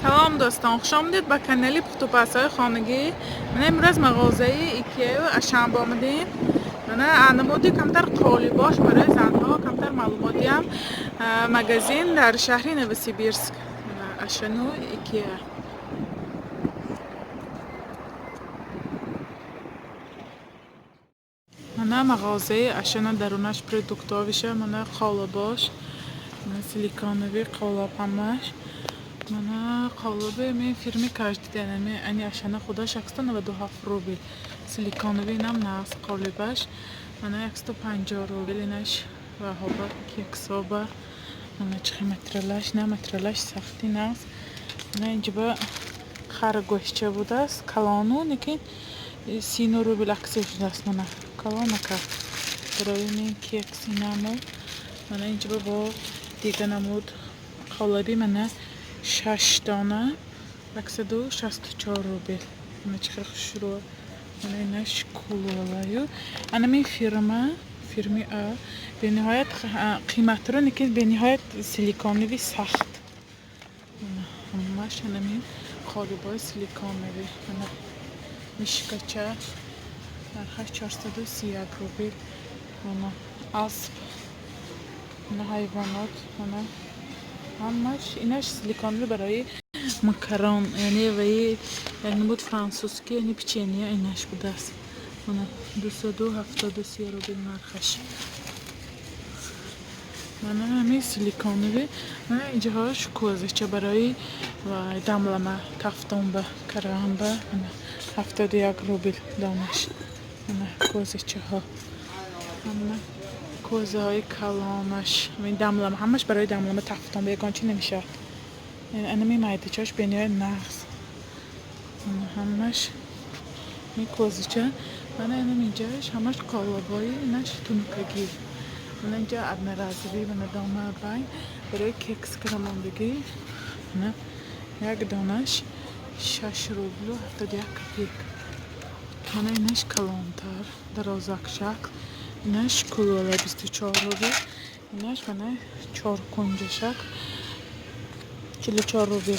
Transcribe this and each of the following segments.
سلام دوستان، خوش آمدید به کانال پختوپس‌های خانگی. من امروز مغازه ایکیا اشنب آمدیم. من نمودی کمتر قالیباش برای زنها، کمتر معلوماتی هم مگزین در شهر نوسیبیرسک. اشنو ایکیا. من مغازه اشنا درونش پرودوکتاویشه. من قالباش، من سیلیکانوی قالب همش. من قالبه می فیرمی کاجدی دنمی انی اشنا خدا 697 روبل. سیلیکانوی نم ناس قالبش. من 150 روبل اینش و هوا کیکسوبا. من چه مترلاش نه مترلاش سختی ناس. من اینجا خرگوشچه بوده است. کلانو نکین 30 روبل اکسش دست من. کلانو که برای این کیکسی نمود. من اینجا با دیگه نمود قالبی من 6 دانه 164 روبل. من چه خوش رو من اینش کلولایو. انا می فیرمی به نهایت قیمت رو نکید به نهایت سیلیکانوی سخت. همش نمی قالبای سیلیکانوی. من میشکچه مرخش 431 روبل. من اسب من حیوانات من همش اینش سیلیکانوی برای مکرون یعنی وی یعنی بود فرانسوسکی یعنی پیچنیه اینش بوده است. من 273 روبل مرخش. من همین سیلیکانوی من اینجا هاش کوزه برای و دملمه تفتون به کرم به 71 روبل دانش. من کوزه ها من کوزه های کلانش این دملمه همش برای دملمه تفتون به یکان چی نمیشه. انا می مایده چاش بینیه نغز همش می کوزیچه. من انا اینجاش همش قالبایی اینش تونکگیر. من اینجا ادنه رازوی من دامه باین برای کیکس کرمان بگی. من یک دانش 6 روبل و 71 کپیک. من اینش کلانتر درازک شکل. اینش کلوله 24 روبل. اینش من 4 کنج شکل 44 روبل.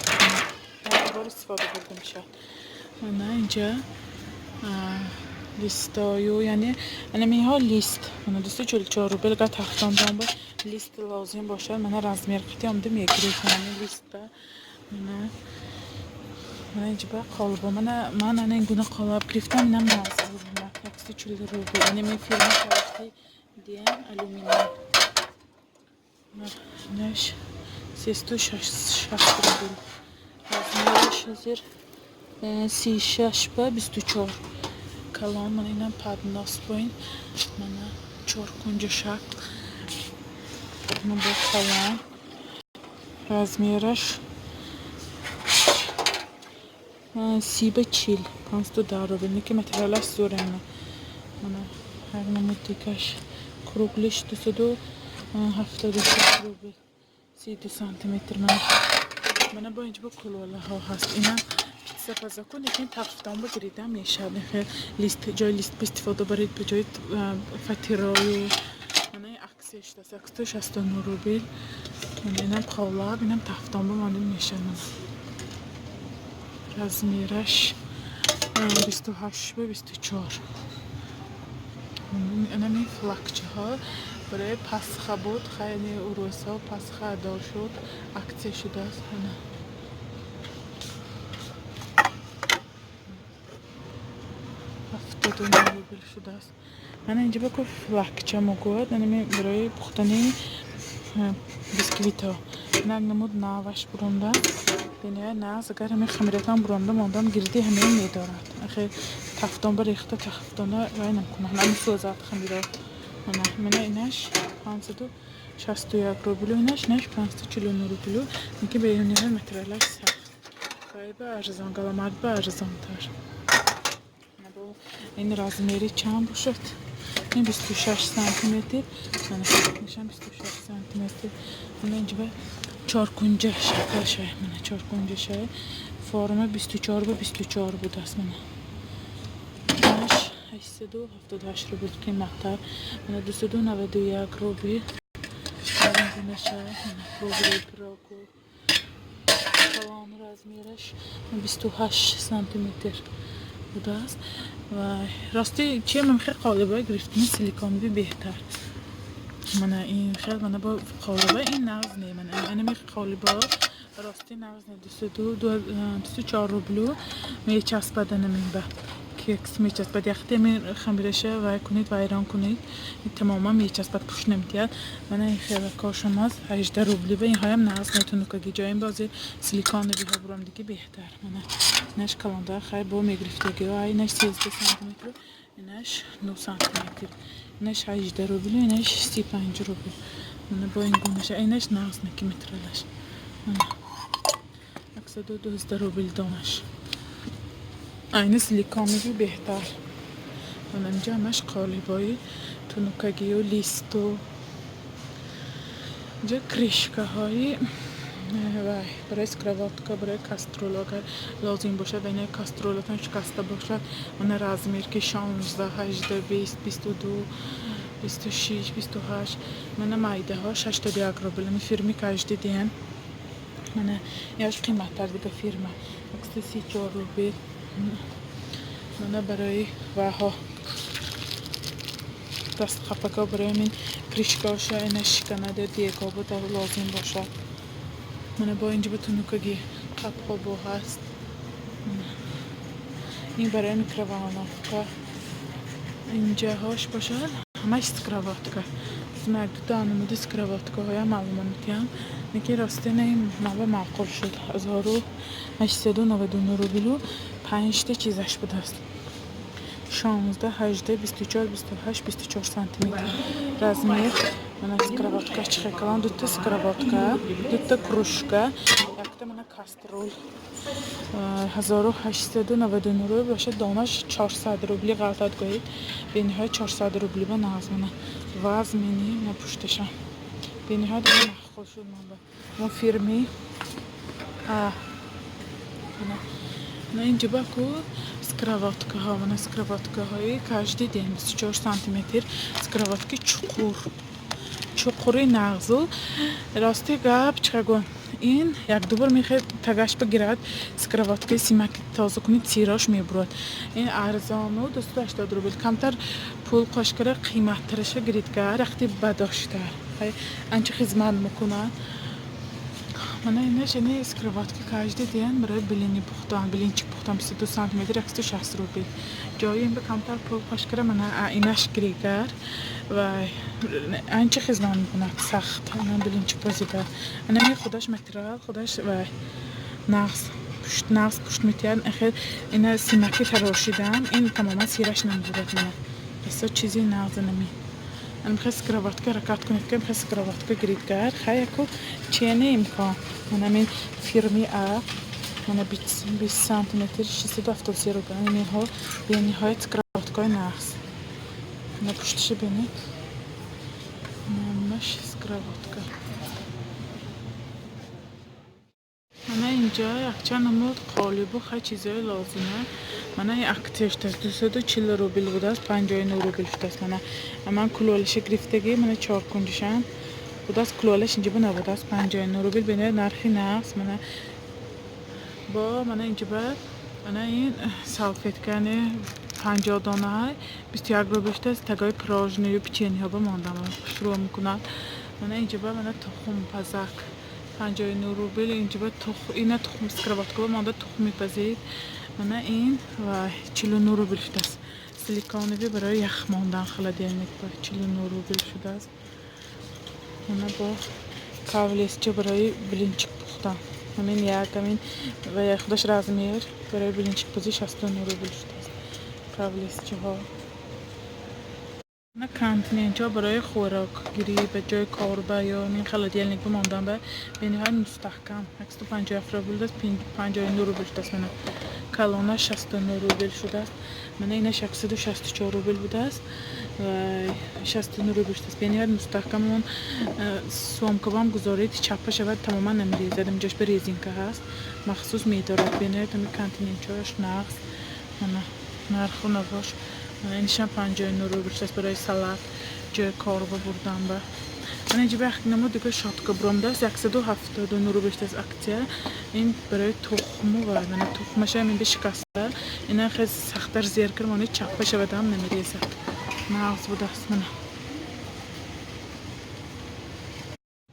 بار استفاده بردم شد. من اینجا لیستایو یعنی انمیها لیست من دوست 44 روبل گه تختان دام با لیست لازم باشه. من رزمیر قیتی آمدم یک ریزنی لیست با من اینجا با قالبا من این گونه قالب گرفتم اینم نازل بودم 140 روبل. یعنی می فیلم کارتی دیم الومینیوم نش 360 روبل. رزمیرش hazır 36 با 24 کلان. من اینم پادناس باین من 4 کنج شکل من با کلان رزمیرش 30 به 40 510 روبل. نیکی متریالش زوره من هر نمود دیگش کروگلیش 276 روبل 32 سانتیمتر. من با اینجا با کلوله ها هست. اینم سپس کنید که این تخفتان بگیریدم میشه لیست جای لیست استفاده برید به جای فاتورای من عکسش دست 169 روبل. من اینم قالب اینم تخفتان بمانیم میشه. من رزمیرش 28 به 24. اینم این فلکچه ها برای پسخه بود خیلی اوروسا پسخه ادا شد عکس شده است. روبل شده است. من اینجا با فلکچه موگود اینم برای پختنی بیسکویت ها من نمود ناوش برونده بینیه ناز اگر همه خمیرتان برونده ماندم گردی همه میدارد. اخی تفتان بریخته تفتانه رای نمیکنه همه سوزد خمیرات. من اینش 561 روبل اینش نش 549 روبل. اینکه به این نهار متریالش سخت خواهی به ارزان قلمت به ارزان تر. این رزمیری چند باشد؟ این 26 سانتیمتر. من میشم 26 سانتیمتر. من اینجا به 4 کنج شکل شه. من 4 کنج شه فرم 24 به 24 بود است. من 878 روبل قیمت. من 291 روبل. من شه روبل پراکو کلان размерش 28 سانتیمتر بوده است و راستی چیه من خیلی قالبای گرفتم سیلیکونی بهتر من این خیلی من با قالبای این نغز نه من می قالبا راستی نغز نه 24 روبلو می چسبیدن من به کیکس می چسبید یختی می خمیرشه و کنید و ایران کنید تماما می چسبید پوش نمیتید من این خیلی کارشم از 18 روبلو و این هایم نغز نتونو که جایم بازی سیلیکون بیها برام دیگه بهتر من نش کلانده خیلی با می گرفتگی و اینش 13 سانتیمتر اینش 9 سانتیمتر اینش 18 روبلو اینش 35 روبلو من با این گونش اینش نغز نکی مترلش من اکثر 12 روبلو دانش aynı silikonlu بهتر من اینجا همش قالبای تونوکگی و لیستو اینجا کریشکه های برای سکرواتکا برای کاسترولا اگر لازم باشه و اینه کاسترولاتون شکسته باشه من razmir که 16 18 20 22 26 28 من مایده ها 61 روبل می فرمی کاجده دیم من یاش قیمت تردی به فرما اکس 34 روبل من برای وها دست خپکا برای من کریشکاشه اینش کنده دیگه بود لازم باشه من با اینجا بتونم که خپکا بو هست این برای میکرووانافکا اینجا هاش باشه همش سکرواتکا اسمه دو تا نمود سکرواتکا های معلوماتیم نکی راسته نیم مابه معقول شد 1899 روبلو 5 تا چیزش بود است 16 18 24 28 24 سانتیمتر размер من سکرواتکا چخه کلان دو تا سکرواتکا دو تا کروشکا یک تا من کاسترول 1899 روبل باشه دانش 400 روبلی غلطت گوید به نهایت 400 روبلی به نغز منه وزمینی نپوشتشم به نهایت مخول شد من به من فیرمی من اینجا باکو سکرواتکا ها من سکرواتکا های کاجده دیم 24 سانتیمتر سکرواتکی چقوری نغزو راستی گپ چگون این یک دوبار میخواد تگاش بگیرد سکرواتکی سیمک تازه کنید سیراش میبرد این ارزانو 280 روبل کمتر پول قاشکره قیمت ترشه گریدگاه رختی بداشتر انچه خدمت میکنه من اینش اینه سکرواتکی کاجده دیم برای بلینی پختن بلینچی پختن 22 سانتیمتر 160 روبل جایی این به کمتر پول قاشکره من اینش گریدگاه و انچه خدمت میکنه سخت من بلینچی پوزیده انا می خودش مترال خودش و نغز پشت میتیان اخیر اینا سیمکی تراشیدم این تماما سیرش نمیبورد من اصلا چیزی نغز نمی من میخواه سکرواتکا رکات کنید که میخواه سکرواتکا گریدگار خواهی اکو چیه نمیکن من همین فیرمی من 20 سانتیمتر 673 روبل این ها به نهایت سکرواتکای نغز من پشتش بینید نمش سکرواتکا من اینجا یک چند نمود قالب و خیلی چیزای لازمه من این اکتش دست 240 روبل بوده است 59 روبل شده است من کلولش گرفتگی من 4 کندشم بوده است کلولش اینجا نبوده است 59 روبل بینه نرخی نقص من با من اینجا بعد من این سالفت کنه 50 دانه های 21 روبل شده است تگای پراژنی و پیچینی ها بماندم شروع میکنم من اینجا بعد من تخم پزک 59 روبل اینجا بعد اینا تخم سکرواتکا مانده تخم میپزید من این و 49 روبل شده است سیلیکونی برای یخ ماندن خیلی دیگه 49 روبل شده است من با کاولیسچه برای بلینچک پختم همین یک همین و یک خودش razmir برای بلینچک پزی 69 روبل شده است کاولیسچه ها من کانتین اینجا برای خوراک گیری به جای کاربا یا این خیلی دیگه نگه ماندن به نهایت مستحکم 157 روبل است 59 روبل شده است من کلانه 69 روبل شده است من اینش 164 روبل بوده است و 69 روبل شده است به نهایت مستحکم اون سوامکوام گذارید چپه شود تماما نمیریزد اینجاش به ریزینکه هست مخصوص میدارد به نهایت همین کانتین اینجاش نقص نرخ و نواش اینش هم 59 روبل شده است برای سلات جای کاربا بردم به من اینجا وقت نمود دیگه شاتکا برام دست 179 روبل از اکتیا این برای تخمو و من تخمش هم این بشکسته اینا خیلی سخت‌تر زیر کرد من چپش و دم نمیریزه مغز بود است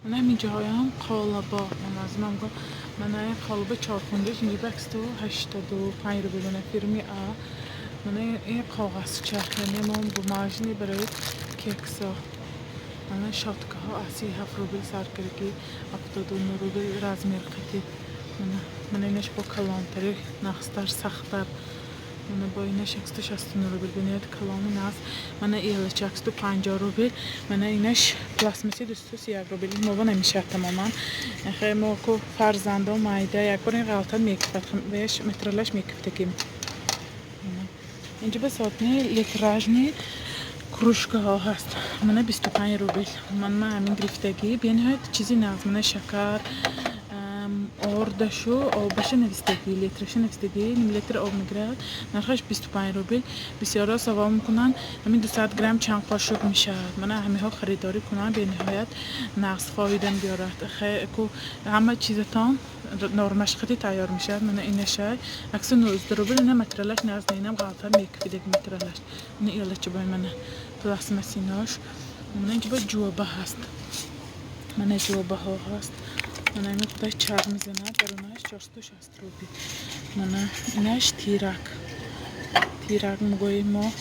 من اینجا هایم قالبا من از من گفت من این قالب 4 پوندش اینجا 185 روبل من فرمی من این کاغذ چرخنی من بوماژنی برای کیکسا من شاتکه ها 37 روبل سر کردی 79 روبل رزمیر قطی من اینش با کلانتری نخستر سختر من با اینش 169 روبل بنیاد کلامی ناس من ایلش 150 روبل من اینش پلاسمسی 230 روبل این موقع نمیشه تماما خیلی موقع فرزنده و مایده یک بار این غلطه میکفت بهش مترلش میکفتیم اینجا به ساعتنی لیتراژنی کروشکه ها هست من 25 روبل من همین گرفتگی به نهایت چیزی ناز من شکر آردشو آبش نویستگی لیترش نویستگی نیم لیتر آب میگیرد نرخش 25 روبل بسیارا سوا میکنن همین 200 گرم چند قاشق میشه من همه ها خریداری کنم به نهایت نقص فایده بیارد خیلی همه چیزتان نرمش خیلی تیار میشه من اینشه 119 روبل نه مترلش ناز نینم غلطه میکفیده مترلش نه ایله چه باید من پلاسمسیناش من اینجا با جوابه هست من جوابه ها هست من این مقدار چرم میزنه درونش 460 روبل من اینش تیرک مگوی ما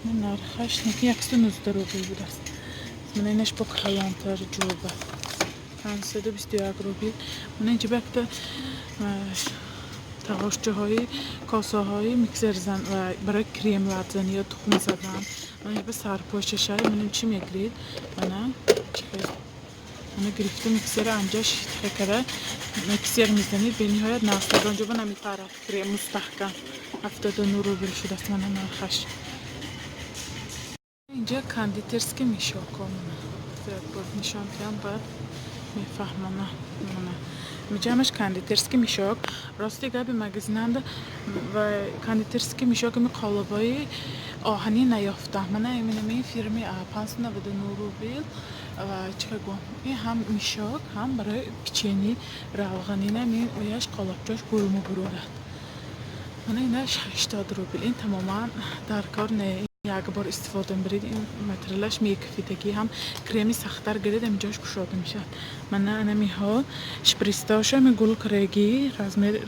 من نرخش نکی 119 روبل بود است من اینش با کلانتر جوابه 521 روبل من اینجا بکت تقاشچه های کاسه های میکسر زن و برای کریم لرزنی یا تخم زدن من اینجا به سرپوشش های من چی میگرید من گرفته میکسر انجاش تکره میکسر میزنید به نهایت ناستر اونجا با نمیپره کریم مستحکم 79 روبل شده است من نرخش اینجا کاندیترسکی میشاکم زیاد بود نشان کم باید میفهمم میجامش کاندیترسکی میشاک راستی گابی مگزینند و کاندیترسکی میشاک می قالبای آهنی نیافتم من این فرمی 599 روبل و چه گم این هم میشاک هم برای پیچنی روغنی نمی ویاش قالبچاش گرمو برورد من اینش 80 روبل این تماما در کار نه یک بار استفاده برید این مترلش میکفیدگی هم کریمی سخت‌تر گرید اینجاش گشاده میشه من انا میها شپریستاشا می گل کرگی رزمیر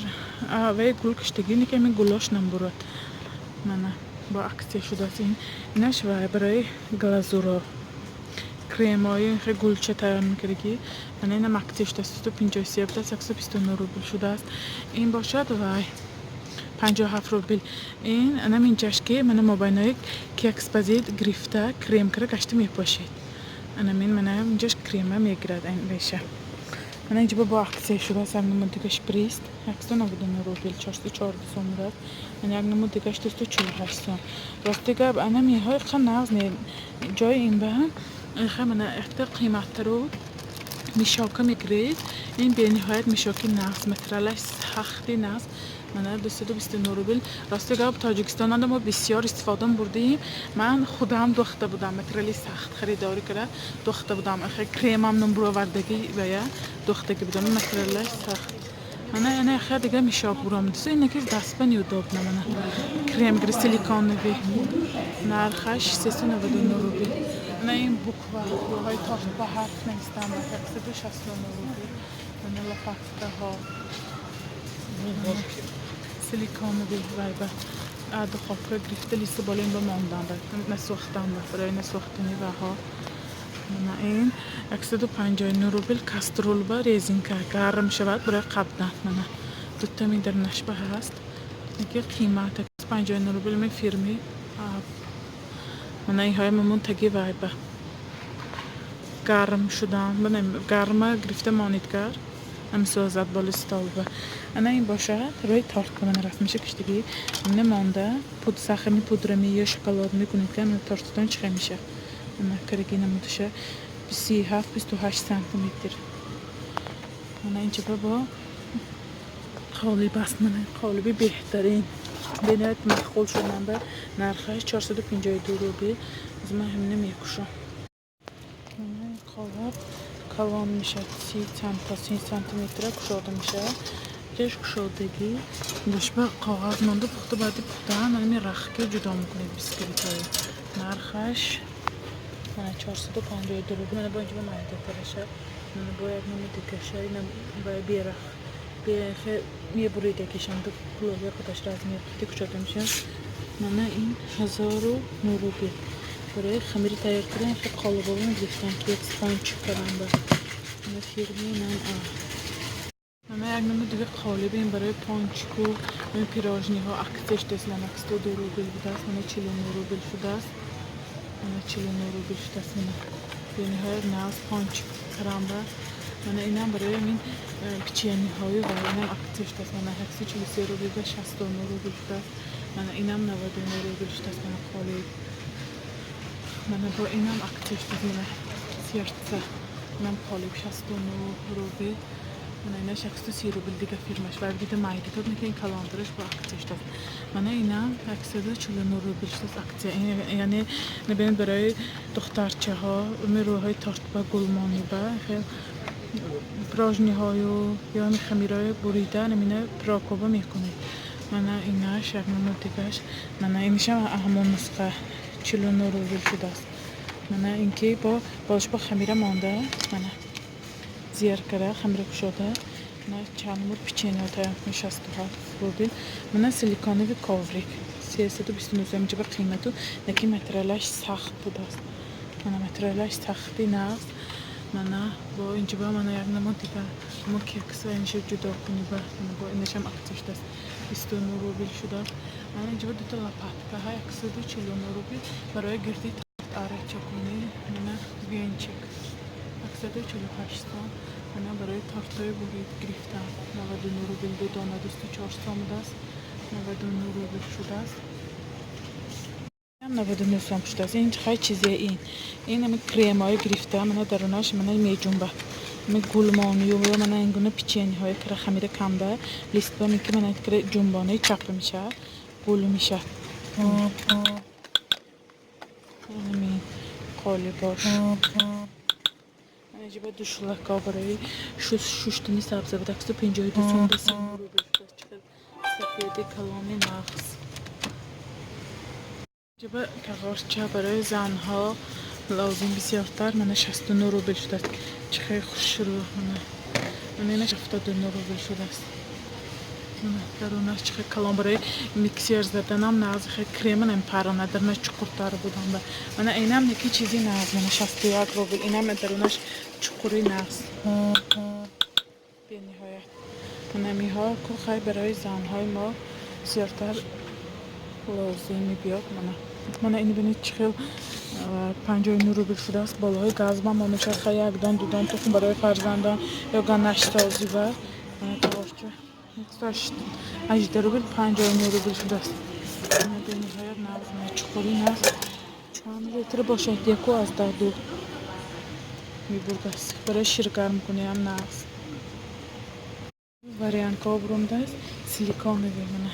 و گل کشتگی نیکه می گلاش نمبرد من با اکسی شده این اینش و برای گلازورا کریمای خیلی گلچه تیار میکردی من اینم اکتیش دست 153 بود 129 روبل شده است این باشد و 57 روبل این انا اینجاش که من موبایل کیکس بازید گرفته کریم کرده گشته میپاشید من اینجاش کریمه میگیرد این بشه من اینجا با اکسی شده است من دیگه پریست 199 روبل 414 سوم است من یک نمود دیگه 248 سوم راستی گاب انا میهای خیلی ناز نه جای این به خیلی من اختر قیمت رو میشاکه میگرید این به نهایت میشاکی ناز مترلش سختی ناز من 229 روبل راستی گاب تاجیکستان ما بسیار استفاده بردیم من خودم دخته بودم مترلی سخت خریداری کرده دخته بودم خیلی کریمم نمبر آوردگی بیا دختگی بودم مترلش سخت من خیلی دیگه میشاک برام دوست این که دست بنیو داد من کریم گری سیلیکون نوی نرخش 399 روبل من این بوکوا های تاف با حرف نیستم 169 روبل من لفافته ها سیلیکون نوی وایبه آد خاطر گرفته لیست بالین با ماندن بعد نسوختم برای نسوختنی و ها من این 159 روبل کاسترول با ریزین که گرم شود برای قبضن من دوتا می در نشبه هست میگه قیمت 159 روبل می فرمی من این های منتگی وایبه گرم شدن من گرمه گرفته مانیدگر هم سوزد بالستال با انا این باشه روی تارت کنن رسمش کشتگی نمانده پود سخمی پودرمی یا شکلات میکنید که من تارتتان چه میشه من کرگی نمودشه 27-28 سانتیمتر من اینجا با قالب است من قالبی بهترین بینایت مخول شدن به نرخش 452 روبل از من همینه میکشم قالب کلان میشه 30 تا 30 سانتیمتر کشوده میشه تش کشودگی گوش به کاغذ مونده پخته بعدی پختن من رخکه جدا میکنید بیسکویت های نرخش من 452 روبل من با اینجا مایده ترشه من باید نمیدکشه اینم باید بیرخ یه بریده کشم دو کلوبه کداش رازمیه کشوده میشه من این 1009 روبل برای خمیر تیار کردن خیلی قالب‌آلو گرفتن که اسپانج کردن با من فیرمی من یک نمونه دیگه قالبیم برای پانچکو من پیراژنی ها اکتش دست من 102 روبل بوده است من 49 روبل شده است من 49 روبل شده است من به نهایت ناز پانچ کردم با من اینم برای این پیچینی های و اینم اکتش دست من 143 روبل و 69 روبل شده است من اینم 99 روبل شده است من قالب من با اینم اکتش دست من سیرته من قالب 69 روبل من اینا 130 روبل دیگه فیرمش و دیگه مایده تو میگه این کالاندرش با اکتش دست من اینا 149 روبل شده اکتش یعنی نبین برای دخترچه ها روهای تارت با گلمانی با خیلی پراژنی هایو یا می خمیرای بریده نمینه پراکوبا میکنید من ایناش یک نمونه دیگهش من اینشم همون نسخه 49 روبل شده است من اینکه باش با خمیره مانده من زیر کرده خمیر کشوده من چند مورد پیچینی ها تایم 67 روبل من سیلیکانی و کاوریک 329 اینجا به قیمتو نکی متریالش سخت بوده است من متریالش سختی نست من با اینجا با من یک نمونه دیگه اما کیکس اینجا جدا کنی با اینش هم اکتش دست 29 روبل شده من اینجا با دوتا لپاتکه ها 149 روبل برای گردی آره چکونی من وینچک 148 من برای تارتای برید گرفتم 99 روبل دو دانه دوستی 400 آمده است 99 روبل شده است 99 سوم شده است این خیلی چیزیه این همه کریم های گرفتم من درونش من میجنبه من گلمانی و من اینگونه پیچینی های که خمیر کم ده لیست با میگه من که جنبانه چپ میشه گل میشه همین قالباش اینجا با دو شلکا برای ششتنی سبزه بود 152 سوم به 30 روبل شده است چقدر سفیدی کلامی نقص اینجا با کغارچه برای زنها لازم بسیارتر من 69 روبل شده است چقدر خوش رو من اینش 79 روبل شده است درونش چقدر کلام برای میکسیر زدنم ناز خیلی کریم نمیپرانه درونش چکورتر بودم من اینم یکی چیزی ناز من 61 روبل اینم درونش چکوری ناز به نهایت من میها که خیلی برای زنهای ما بسیارتر لازمی بیاد من اینو بینید چقدر 59 روبل شده است بالای گاز با میشه خیلی یک دان دو دان تخم برای فرزندان یا گنش سازی و کارچه 18 روبل 59 روبل شده است من به نهایت ناز چخوری نست چند لیتر باشه یکو از در دو میبرد است برای شیر گرم کنی هم نست وریانت ها برونده است سیلیکون بگمونه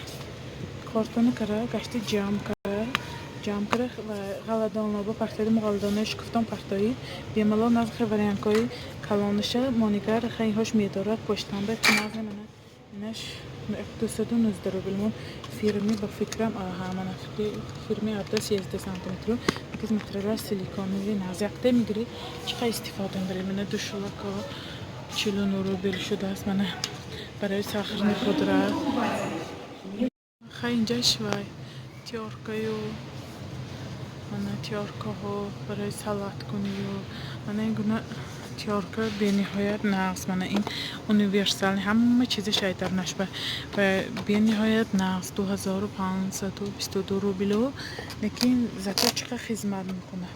کارتون کره گشتی جام کره و غلادان با پختایی مغلدانش گفتم پختایی بیمالا نزخ وریانکای کلانشه مانیگر خیلی هاش میداره پشتن به نزخ منه اینش 219 روبل من فیرمی با فکرم من فیرمی 13 سانتیمتر میگه متریال سیلیکونی نازکته میگیری چقدر استفاده میبری من دو شلکا 49 روبل شده است من برای ساخرنی خودرو خیلی اینجا شوی تیارکایو من تیارکا ها برای سالات کنی و من این گونه تیارکا به نهایت نقص من این اونیورسال همه چیز شاید در نشبه و به نهایت نقص 2522 روبل لیکن زکات چقدر خدمت میکنه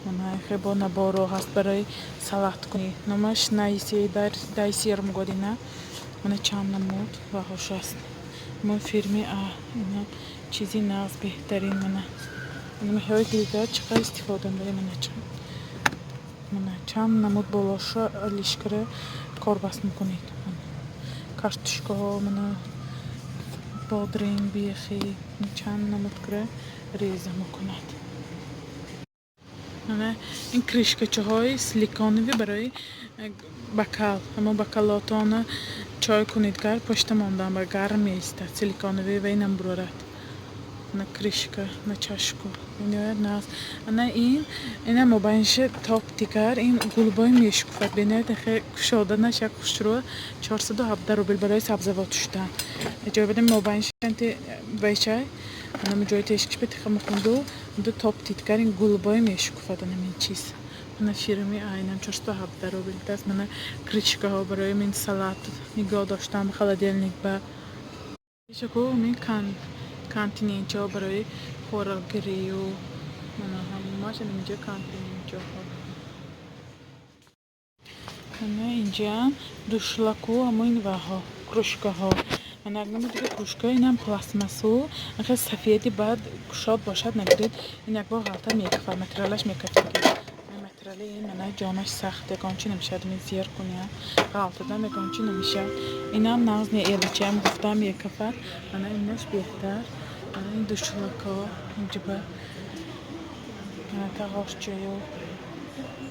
من خیلی با نبارو هست برای سالات کنی نماش نایسی دایسیر مگودی نه من چند نمود و هوش است من فیرمی اینا چیزی ناز بهترین منه من های دیگر چقدر استفاده می‌کنم من چند نمود بالاشو لیشکره کار بس میکنید کارتشکا ها من بادرین بیخی چند نمود کره ریزه میکند من این کریشکچه های سیلیکونی برای بکال همون بکالاتون چای کنیدگر پشت ماندن با گرم میسته سیلیکونی و اینم برورد نه کریشکا نه چاشکو بینید نه نه این مبینش تاپ تیکر این گلبای میشکفت بینید خیلی شاده نشه خوشرو 417 روبل برای سبزیجات شدن جای بدیم مبینش انت بیچای انا جای تشکیش به تخم خندو دو تاپ تیکر این گلبای میشکفت این چیز من فیرمی aynam 417 روبل دست من کریشکا ها برای من سالاد نگاه داشتم خالدیلنیک با چکو من کانتین اینجا برای خوراکگیری و من همش اینجا کانتین اینجا من اینجا دوشلاکو همین وها کروشکا ها من اگر میگم کروشکا اینم پلاستماسو اگر سفیدی بعد شاد باشد نگرید این یک بار غلطه میکفر مترالش میکفر مترالی این من جانش سخته کانچی نمیشه می زیر کنیم غلطه دم کانچی نمیشه اینم ناز نیالیچه هم گفتم میکفر من اینش بهتر این دوشلاکا اینجا تاغاشچیو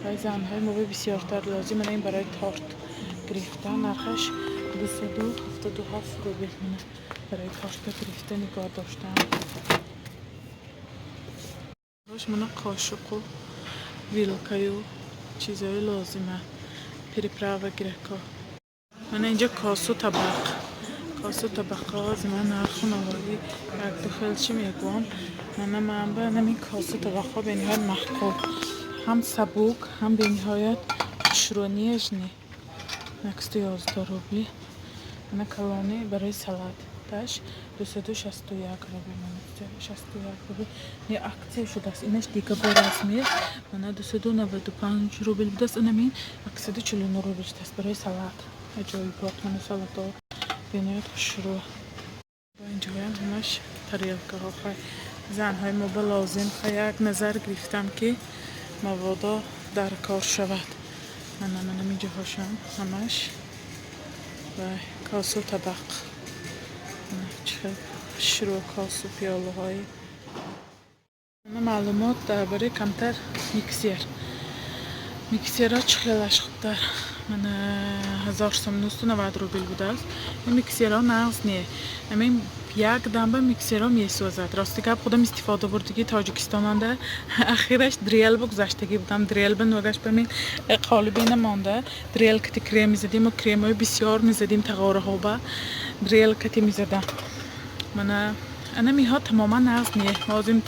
و زنهای موی بسیارتر لازم من این برای تارت گرفتن نرخش 277 روبل منه برای تارت گرفتن نگاه داشتم باش من قاشق و ویلکایو چیزای لازمه پریپراوا گرکا من اینجا کاسو طبق من نرخون آوردی یک دو خیلچی میگوام من به نمی کاسو طبقه به نهایت محکوم هم سبوک هم به نهایت شرونیجنی نکست 11 روبلی من کلانی برای سالاد تاش 261 روبل من 61 روبل نه اکسیو شده است اینش دیگه با رسمیه من 295 روبل بود است اینم اکسیو 49 روبل است برای سالاد جای بود من سالاد بینید شروع با اینجا هم همش تریاکه ها خواهی زنهای ما لازم خواهی یک نظر گرفتم که موادا در کار شود من اینجا هاشم همش و کاسو طبق چه شروع کاسو پیاله های معلومات درباره کمتر میکسر ها خیلیش خوبتر من 1990 روبل بوده است این میکسر ها نقص نیه همین یک دنبه میکسر ها میسوزد راستی که خودم استفاده بردگی تاجیکستان ده اخیرش دریل بگذاشتگی بودم دریل به نوگش بمین قالبی نمانده دریل کتی کریم میزدیم و کریم های بسیار میزدیم تقاره ها با دریل کتی میزدم من انا میها تماما نقص نیه لازم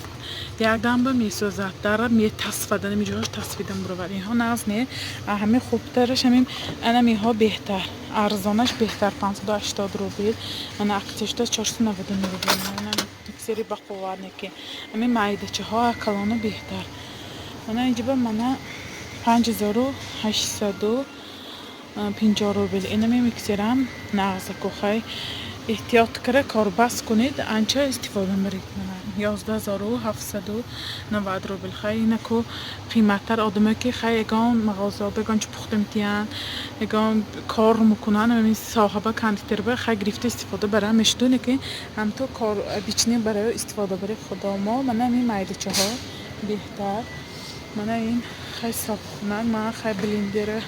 یک دنبه میسوزد در میتصفیده نمیجاش تصفیدم برو ولی اینها نقص نیه همه خوبترش همین انا میها بهتر ارزانش بهتر 580 روبل من اکتش 499 روبل من سری بقوار نکی همین مایدچه ها کلانه بهتر من اینجا من 5850 روبل اینم میکسرم نقص کوخای احتیاط کرده کار بس کنید انچه استفاده مرید من 11790 روبل خیلی اینکو قیمتتر آدمه که خیلی اگان مغازه بگن چه پختم تیان اگان کار میکنن و صاحبه کندیتر به خیلی گرفته استفاده برای مشدونه که هم تو کار بیچنی برای استفاده برای خدا ما من این مایدچه ها بهتر من این خیلی صاف کنن من خیلی بلیندره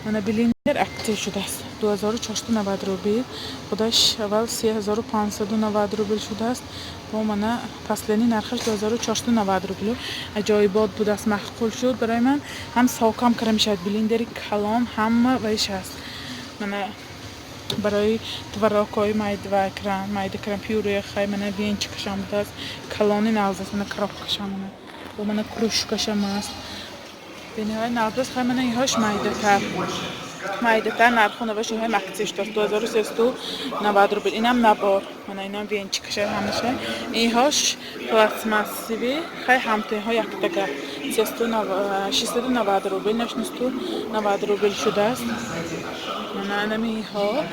من بلیندر اکتیو شده است 2490 روبل خودش اول 3590 روبل شده است با من فصلانی نرخش 2490 روبل عجایبات بود است معقول شد برای من هم ساکم کرده میشد بلیندری کلان هم ویش است من برای تورکای مایده کرم پیوری خیلی من وینچ کشم بود است کلانی نازست من کراب کشم من و من کروش کشم است بینهای نازست خیلی من ایهاش مایده تر نرخونه باشه های مکسیش داشت 2390 روبل اینم نبار من اینم وینچ کشه همیشه ایهاش پلاستماسیوی خیلی همته ها یک دگر 690 روبل نشنستو 90 روبل شده است من ایها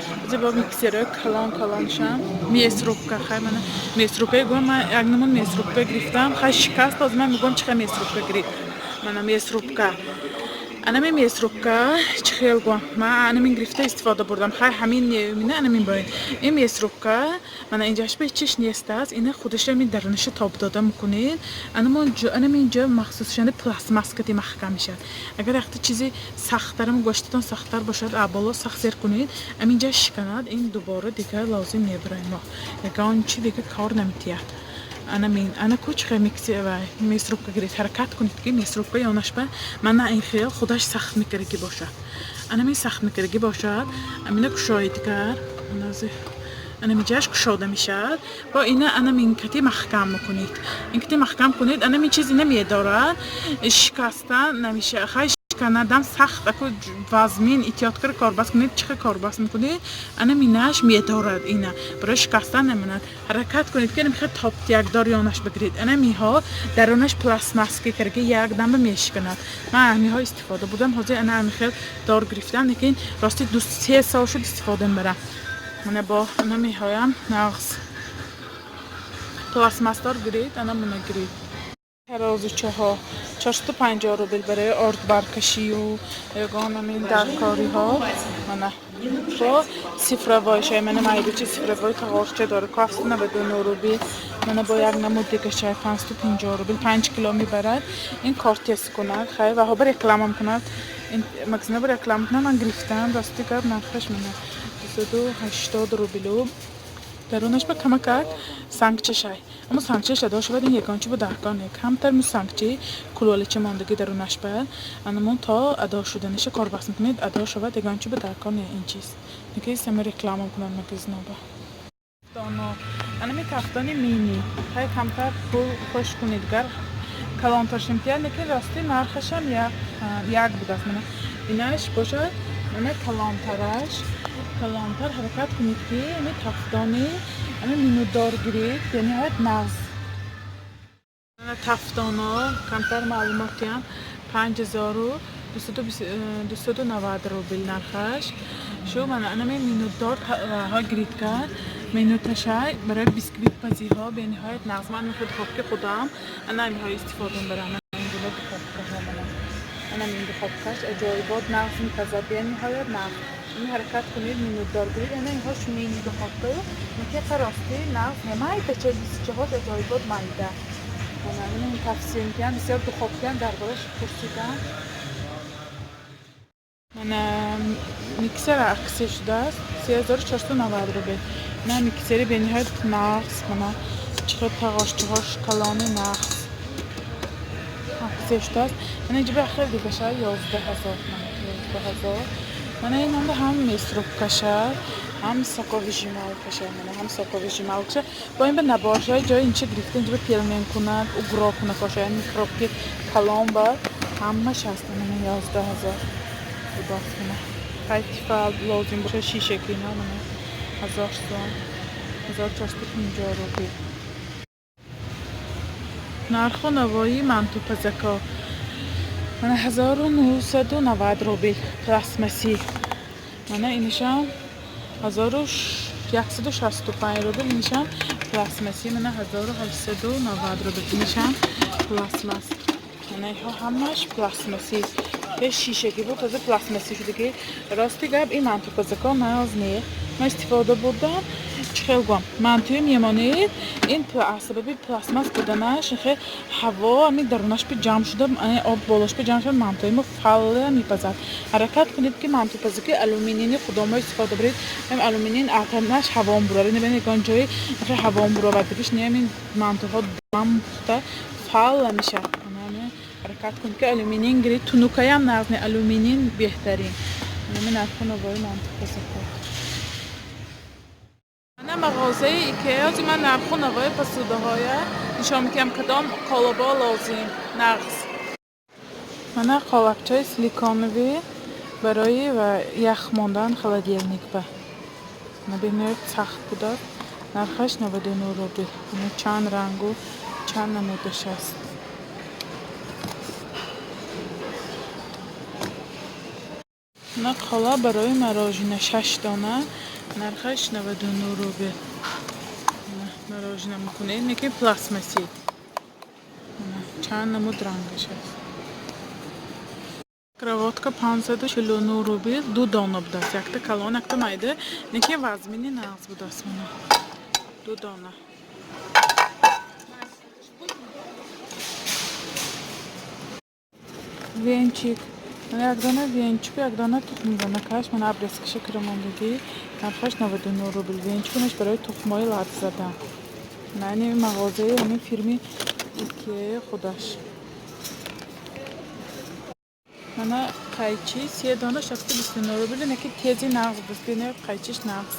با میکسر کلان شم میسروبکا خیلی من میسروبکا گویم من یک نمون میسروبکا گرفتم خیلی شکست از من میگم چقدر میسروبکا گرفت من میسروبکا انا میسروکا چخیل گوام ما انا من گرفته استفاده بردم خیلی همین نه انا من باید این میسروکا من اینجاش به چیش نیست است اینه خودش می درونش تاب داده میکنید انا من اینجا مخصوص شده پلاستماسکتی محکم میشه اگر وقتی چیزی سخت‌تر گوشتتون سخت‌تر باشد بالا سخت سر کنید اینجا شکند این دوباره دیگه لازم نبرایم ما یگان چی دیگه کار نمیتیه انا کوچ میکسی و میسروکا گرید حرکت کنید که میسروکا یانش به من این خیال خودش سخت میکرگی باشه انا می سخت میکرگی باشد امینه کشاید کرد انا میجاش کشاده میشد با اینا انا من کتی محکم میکنید این کتی محکم کنید انا می چیزی نمیدارد شکستن نمیشه خیلی کنادم سخت اکو وزمین ایتیاد کرد کارباس کنید چه کارباس میکنید انا میناش میدارد اینا برای شکستن نمیند حرکت کنید که نمیخواد تاپ یک داریانش بگیرید انا میها درونش پلاستماسکی کرده یک دم میشکند من میها استفاده بودم حاضر انا میخواد دار گرفتم لیکن راستی 2-3 سال شد استفاده برم من با انا میهایم نقص پلاستماستار گرید انا من گرید ترازوچه ها 450 روبل برای آرد برکشی و یگان همین درکاری ها من با سفروایش های من مایبچه سفروای تقارچه داره که 799 روبل من با یک نمود دیگه شای 550 روبل 5 کیلو میبرد این کارتیس کنند خیلی و ها بر اکلام کند این مگزینه بر اکلام کنند من گرفتم راستی کرد نرخش من 280 روبل درونش به کمک سانگچه شای اما سانگچه شده شود این یکانچی به درکانه کمتر می سانگچه کلولیچه ماندگی درونش به انمون تا ادا شدنش کار بس میکنید ادا شود یکانچی به درکانه این چیز نکه سمی رکلام کنن مکیز نوبه دانا انمی کفتانی مینی خیلی کمتر خوش کنید گر کلانتر شمتیه نکه راستی نرخش هم یک بود است منه اینش باشد منه کلانتر حرکت کنید که این تفتانی اما مینودار گرید به نهایت نغز تفتانا کمتر معلوماتی هم 5290 روبل نرخش شو من انا مینودار ها گرید کرد مینوتشای برای بیسکویت پزی ها به نهایت نغز من میخواد خوب که خودم انا اینها استفاده برم انا من بخواب کش اجایبات نغز میپزد به نهایت نغز این حرکت کنید مینودار گرید انا اینها شمینی بخواب که مکه راستی نغز همه بچه بیسچه هاش اجایبات مایده من این تفسیر میکنم بسیار بخواب کنم در بارش پرسیدم من میکسر عکسی شده است 3490 روبل من میکسری به نهایت نغز من چقدر تقاشتهاش کلانی نغز عکسی شده است من اینجا به خیلی دیگه شاید 11,000 من این هم میسروب کشه هم ساکاویجی مال کشه من هم ساکاویجی مال کشه با این به نباشه جای اینچه گرفته اینجا به پیلمین کنند و گرا کنه کشه این میکروب که کلان با همش هست من 11,000 بوداست کنه خیلی فعال لازم باشه شیشه کنه من 1000 سوان 1450 روبل نرخ نوایی منطقه زکا من 1990 روبل پلاستماسی من اینشم 1165 روبل اینشم پلاستماسی من 1890 روبل اینشم پلاستماس من اینها همش پلاستماسی یه شیشگی بود تازه پلاستماسی شده که راستی گب این منطقه زکا نیاز نیه من استفاده بودم چخیل گم منطقه میمانید این سببی پلاستماس بودنش خیلی هوا همی درونش به جمع شده آب بالاش به جمع شده منطقه ما فعله میپزد حرکت کنید که منطقه زکی الومینینی خودمای استفاده برید هم الومینین اتمش هوا براره نبینید یکان جایی خیلی هوا براره بگیش نیم این منطقه دم فعل میشه حرکت کنید که الومینین گرید تونوکایی هم نغزنه الومینین بهترین من نرخون آواری منطقه زکی من مغازه ایکیا از من نرخون آواری پسوده های نشان میکنم کدام قالبا لازم نغز من قالبچه سیلیکانوی برای و یخ ماندن خلادیلنیک به نبینید سخت بوده نرخش 99 روبل چند رنگ و چند نمودش است من قالب برای مراجعه 6 دانه نرخش 99 روبل مراجعه میکنه اینه که پلاستماسی چند نمود رنگش هست Кроватка 549 рубл, 2 дона будас. Якта калон, якта майда. Неки вазмини нағз будас мана. 2 дона. Венчик. Як дона венчик, як дона тухмзана каш. Мана абрескиша крамандагӣ. Нархаш 99 рубл. Венчикунаш барои тухмои лад задан. Мани мағозаи ҳамин фирми Ikea худаш. Мана қайчи 3 дона 629 рубл. Неки тези нағз будас. Бинер қайчиш нағз.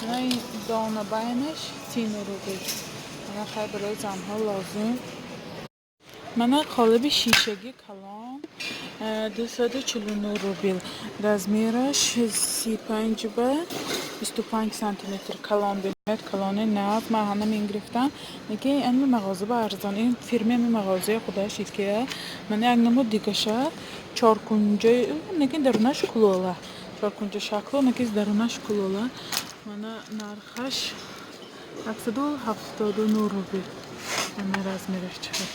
Мана ин дона байнаш 30 рубл. Мана хай барои занҳо лозим. Мана қолиби шишагӣ калон 249 рубл. Размераш 35 ба 25 сантиметр калон бинед. Калони нав ман ҳанамин гирифтам. Неки ин мағоза ба арзон. Ин фирми ами мағозаи худаш Ikea. Мана як намо дигаша чоркунҷа. Неки дарунаш кулола. Чоркунҷа шакло, неки дарунаш кулола. Мана нархаш 179 рубл. Мана размераш чиқад.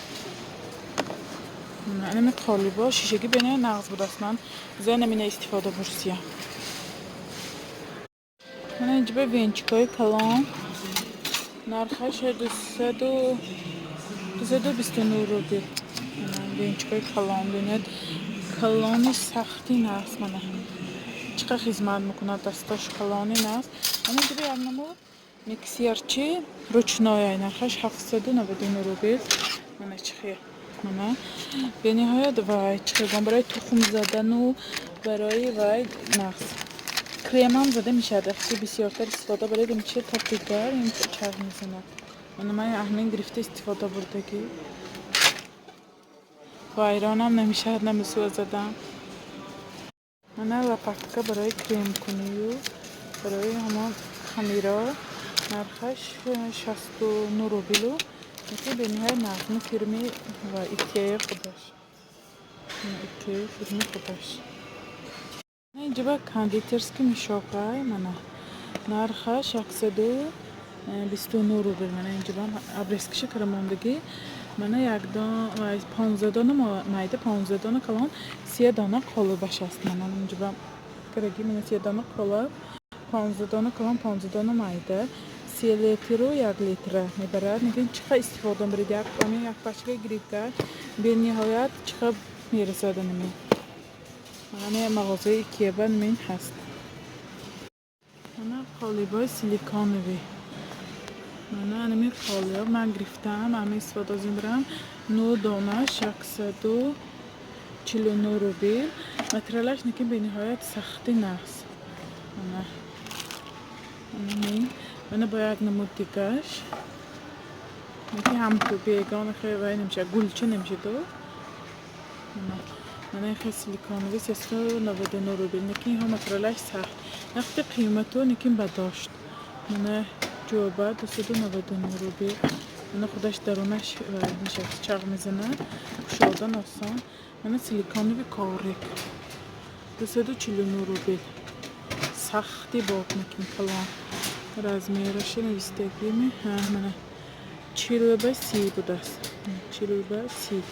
Анами қолибо шишагӣ бинед нағз будааст. Ман зайна мина истифода бурсия. Мана инҷиба венчикои калон. Нархаш 229 рубл. Венчикои калон бинед. Калони сахти наст. Мана чиқа хизмат мекунад дасташ калони наст. Мана инҷиба як намо миксерчи ручное. Нархаш 799 рубл. Мана чихе. Мана бениҳоят вай чихегон барои тухм задану барои вай нағз. Кремам зада мешавад. Вақти бисёртар истифода барои демчи тартигар ин чарх мезанад. Мана ман ҳамин гирифта истифода бурдагӣ. Вайронам намешавад намесуа задан. Мана лопатка барои кремкунию барои ҳамон хамиро. Нархаш 69 рублу. Неки бениҳоят нағзми фирми ва Ikea худаш. Ikea фирми худаш. Инҷиба кондитерски мешоқай. Мана нархаш 129 рубл. Мана инҷиба абрескиша карамондагӣ. Мана як дона 15 дона майда 15 дона калон 30 дона қолибаш аст. Мана инҷиба караги мана 30 дона қолиб 15 дона калон 15 дона майда 3 литру 1 литра мебарад. Мегӯям чиқа истифода баред. Як пачка гирифта бениҳоят чиқа мерасад нами. Мана мағозаи Ikea ба намин ҳаст. Мана қолибои силиконови. Мана намин қолиб ман гирифтам. Ами истифода зимбирам. 9 донаш 149 рубл. материалаш неки бениҳоят сахти наст. Мана бо як намуд дигаш. Неки ҳамту бегона хе вай немешад. Гулча немешаду. Мана хе силиконови 399 рубл. Неки ҳо материалаш сахт. Вақти қимату неки бадошт. Мана ҷоба 299 рубл. Мана худаш дарунаш мешад. Чағ мезанад. Кушодан осон. Мана силиконови коврик 249 рубл. Сахти боб мекин калон. Размераши навистагими. Мана 40 ба 30 будааст. 40 ба 30.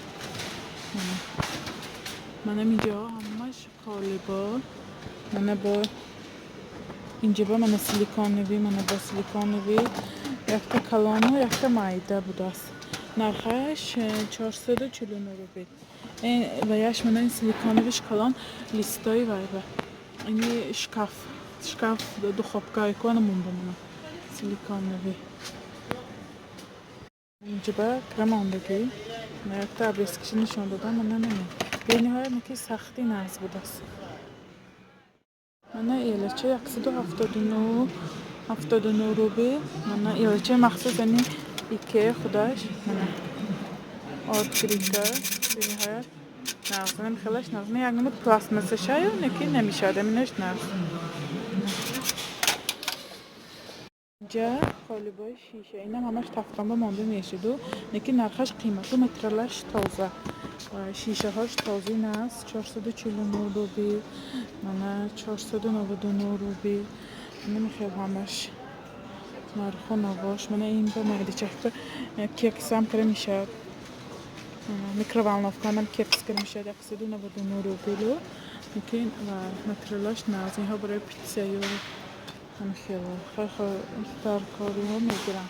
Мана минҷо ҳамаш қолибо. Мана бо инҷиба мана силиконови. Мана бо силиконови якта калону якта майда будааст. Нархаш 449 рубл. Ваяш мана ин силиконовиш калон листои вайба. Ини шкаф духовкаи кона мунда мана силиконови. Инҷиба крамондагӣ. Якта абрескиша нишон додам. Мана намин. Бениҳоят неки сахти нағз будааст. Мана элача 179 рубл. Мана элача махсус ани Ikea худаш. Мана откритка бениҳоят нағз. Намихелаш нағз. Як намуд пластмассашаю неки намешавад. Аминаш нағз. Инҷа қолибои шиша. Инам ҳамаш тафтонба монда мешаду. Неки нархаш қимату материалаш тоза. Шишаҳош този наст. 449 рубл. Мана 499 рубл. Намихел ҳамаш нарху навош. Мана ин ба майдачафта кексам кара мешавад. Mikrovlnovka هم کپسکر میشه 199 روبیلو لیکن و متریالاش نه از اینها برای پیتزا یا من خیلی ترکاری ها میگیرم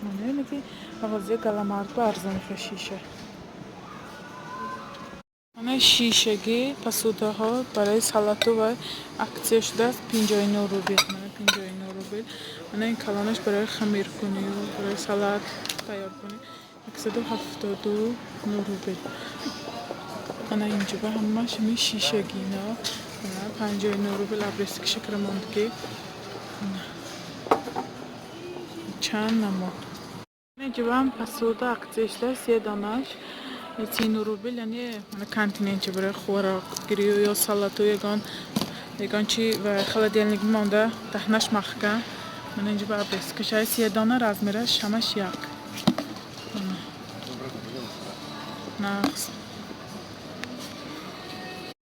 من که مغازه گلامارتو ارزان شیشه من شیشگی پسوده ها برای سالاتو و اکسیه شده است 59 روبیل من 59 روبیل من این کلانش برای خمیر کنی و برای سالات تیار کنی 179 روبیل من اینجا به همش می شیشگی نه 59 روبیل ابریسک شکر ماندگی چند نمود اینجا به هم پسوده اکسیه شده است 3 دانش 300 روبیل یعنی من کانتیننت برای خوراک گیری یا سالاتو یگان چی و холодильник مونده دهنش محکم من اینجا با ابریسکش های 3 دانه رزمیرش همش یک نقص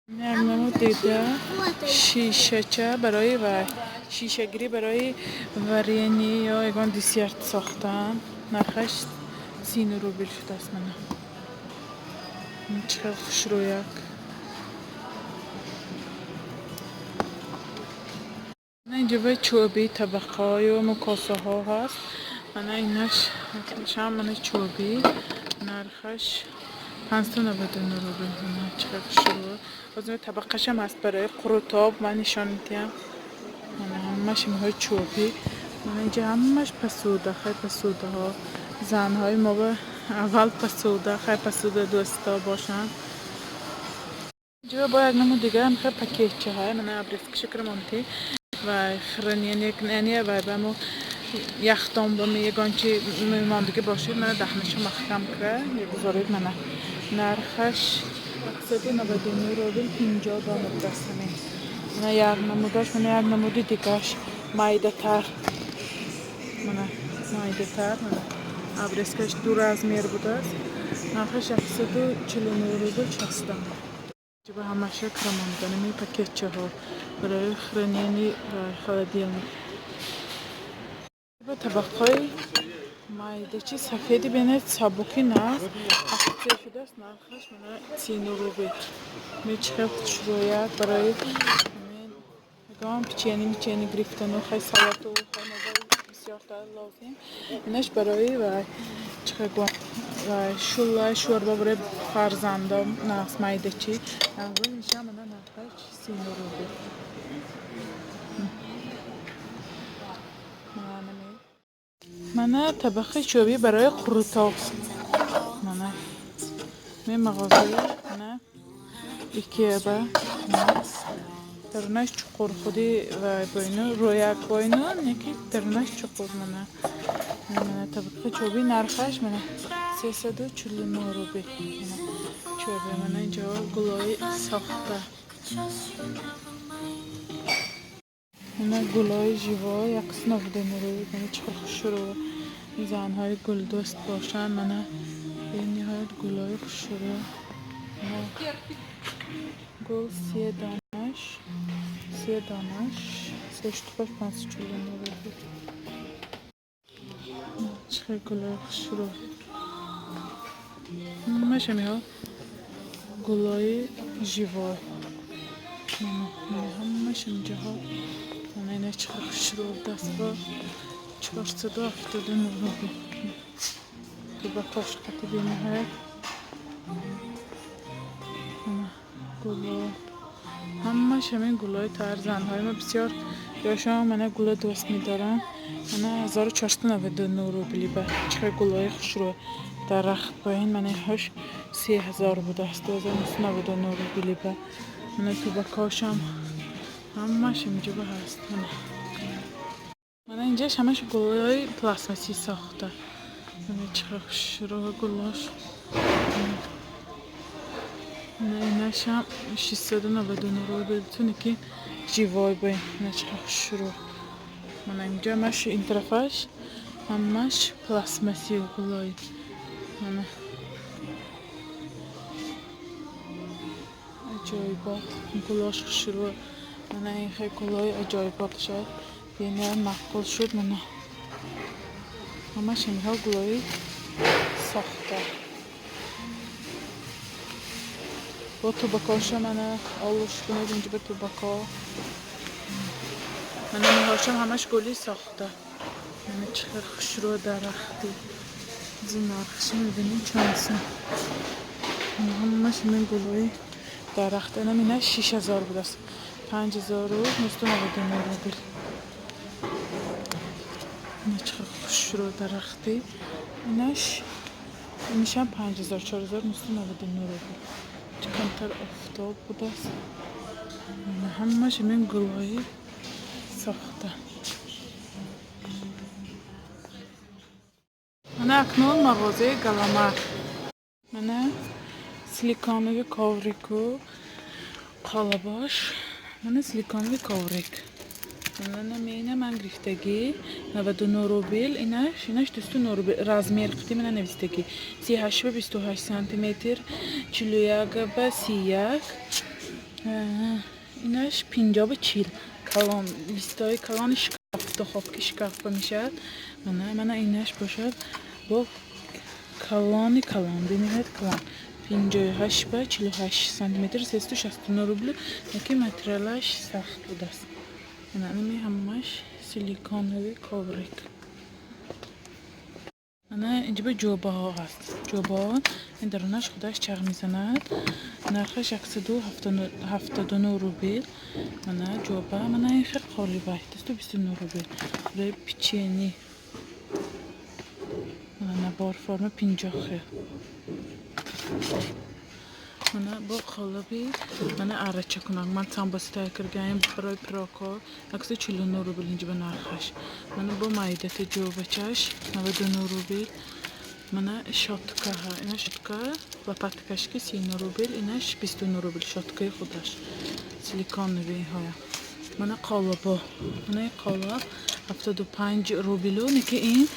نمو دیده شیشه چه برای و شیشه گیری برای ورینی یا یگان دیسیرت ساختن نرخش 30 روبیل شده است من چقدر خوش رویک اینجا به چوبی طبقه های و مکاسه ها هست من اینش هم من چوبی نرخش 599 روبیل چقدر خوش رویک بازم طبقهش هم هست برای قروتاب من نشان میدیم من همش های چوبی من اینجا همش پسوده خیلی پسوده ها زن های ما به اول پسوده خیلی پسوده دوستا باشن اینجا با یک نمو دیگه هم خیلی پکیچه های من ابریسک شکر مانتی و خرنیه نکنیه و بامو یختان با میگن چی میماندگی باشید من دهنشو محکم کرد یه بزارید من نرخش 199 روبیل 50 دانه دستنه من یک نموداش من یک نمودی دیگهش مایده تر من ابریسکش دور از میر بوده است نرخش 149 روبیل 60 دانه به همش کرماندن می پکیچه ها برای خرنینی و холодильник به طبقه مایده چی سفیدی بینه سابوکی نه اکسیه شده است نرخش من 30 روبیل می چقدر خوش رویت برای گام پیچینی گرفتن و خیلی سالاتو و خیلی نوبای بسیار لازم اینش برای و چقدر و شوربه برای فرزندم نقص مایده چی نقص میشه من نرخش 30 روبیل من طبقه چوبی برای قروتاب من می مغازه من ایکیا با درنش چقور خودی و باینو رویک باینو یکی درنش چقور من طبقه چوبی نرخش من 349 روبیل چوبی من اینجا گلای ساخته من گلای جیوا 199 روبیل من چقدر خوش رو زنهای گل دوست باشن من این نهایت گلای خوش رو گل 3 دانش 385 549 روبیل چقدر گلای خوش رو ماشه میها گلای جیوا من همش اینجا ها من اینه چقدر خوش رو دست با 479 روبیل تو با کاش قطعی بینه گلا همش همین گلای ترزن های ما بسیار یاشا من گلا دوست میدارم من 1499 روبیلی به چقدر گلای خوش رو درخت باین من هاش 3000 بوده است 1999 روبیلی به من تو با کاشم همش اینجا به هست من اینجاش همش گلای پلاستیکی ساخته من چقدر خوش رو گلاش اینش هم 699 روبیل تونه که جیوای باید نه چقدر خوش رو من اینجا همش این طرفش همش پلاستیکی گلای من عجایبات گلاش خوش رو من این خیلی گلای عجایبات شد یعنی مقبول شد من همش اینها گلای saxta. Bu tubakosha mana olishgan اینجا به tubako. Mana میهاشم همش گلی ساخته. یعنی چقدر خوشرو درختی. زنارخش میبینیم چانسن. همش من گلوی درخت. اینم اینه 6000 بود است. 5000 رو 999 روبل. اینه چقدر خوشرو درختی. اینش اینشم 5000 4999 روبل. کمتر آفتاب بود است. همش من گلوی ساخته. من اکنون مغازه گلامر. من سلیکانوی کاوریکو قالباش. من سلیکانوی کاوریک. من می‌بینم من گرفتگی 99 روبل. اینش 200 روبل. رازمیر قطعی من نوشتگی 38 به 28 سانتیمتر 41 به 31. اینش 50 به 40. کلان لیستای کلان شکاف دخوابکی شکاف میشه. من اینش باشد با کلان ببینید کلان 58 به 48 سانتیمتر 369 روبل. یکی متریالش سخت بود است. من همش سیلیکانوی کاوریک. من اینجا به جوبه ها هست. جوبه ها این درونش خودش چغ میزند. نرخش 179 روبل. من جوبه من این خیلی خالی باید 229 روبل. برای پیچینی من بار فرم 50 خیلی. من با خالبی من عرچه کنم. من تام بسته کردم برای پراکار. اکثر 49 روبل اینجا به نرخش. من با مایدت جوبه چش 99 روبل. من شاتکه ها. اینا شاتکه لپاتکش که 39 روبل. اینش 29 روبل شاتکه خودش. سیلیکان نوی های. من قالبا. من قالب 75 روبلو نیکی این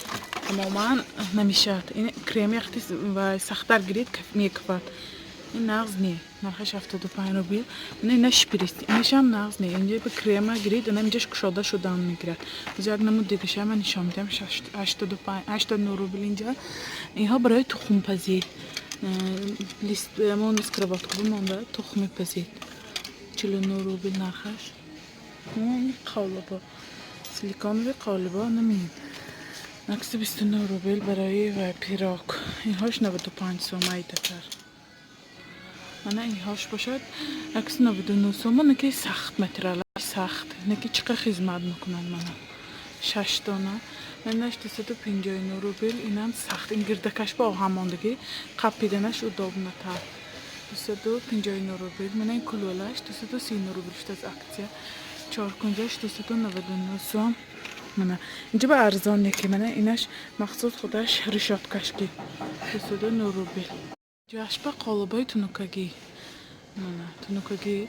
تماما نمیشد. این کریمی اختی و سخت‌تر گرید که میکفت. این نغز نی. نرخش 75 روبل. من اینش پریستی. اینش هم نغز نی. اینجا به کریم گرید. اونم اینجاش کشاده شدن میگیرد. از یک نمود دیگه شما من نشان میدم 89 روبل اینجا. اینها برای تخم پزی. لیست مون اسکرابات کنم مونده تخم پزی. 49 روبل نرخش. اون قالبا. سیلیکانوی قالبا نمیم. نکس 29 روبل برای و پیراک. اینهاش 95 سومایی تر. من اینهاش باشد عکس 99 سوم نکی سخت متریال سخت نکی چقدر خدمت میکنن من 6 دانه منش 259 روبل اینم سخت این گردکش با هماندگی قپیدنش و دابنتر 259 روبل من این کلولش 239 روبل شد از اکسیا 4 کنجاش 299 سوم من اینجا به ارزانه که من اینش مخصوص خودش رشاد کشکی 209 روبل جاش با قالبای تونوکاگی تونوکاگی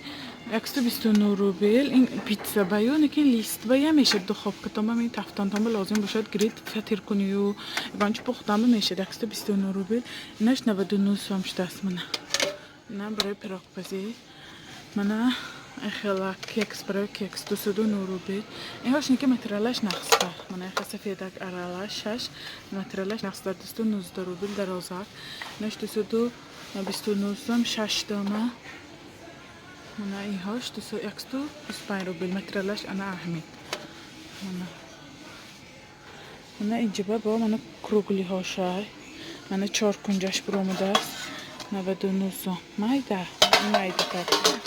129 روبل این پیتزا بیونه که لیست باید میشه دخواب که تمام این تفتان تمام لازم باشد گرید فتر کنی و بانچ پختم میشه 129 روبل اینش 99 سوم شده است من برای پراک پزی من خیلی کیکس برای کیکس 209 روبل اینهاش نیکه متریالش نقص دار من خیلی سفیدک ارالش هش متریالش نقص دار 219 روبل در آزار نش 229 سوم 6 دانه من اینهاش 125 روبل متریالش انا اهمی من اینجا با من کروگلی هاشای من 4 کنجاش برآمده است 99 سوم مایده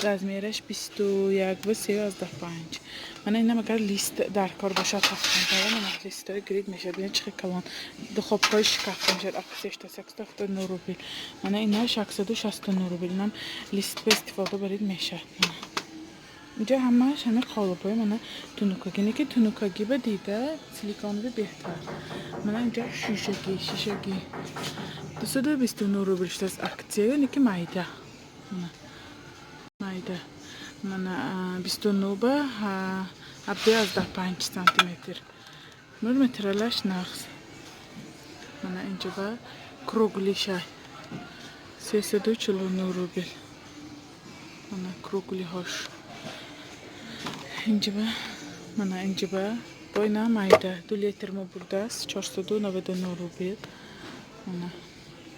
رزمیرش 21 و 35 من اینم اگر لیست در کار باشد تفتن من لیست های گرید میشه ببین چه کلان دخواب های شکافته میشه اکسش تا 609 روبل من اینا 669 روبل اینم لیست به استفاده برید میشه اینجا همش همه قالبای من تونوکاگی نیکی تونوکاگی به دیده سیلیکانوی بهتر من اینجا شیشگی 229 روبل شد از اکسیه نیکی مایده من 29 به 5 سانتیمتر نور متریالش نقص من اینجا با کروگلی شای 349 روبل من کروگلی هاش اینجا با اینا مایده 2 لیتر ما برده است 499 روبل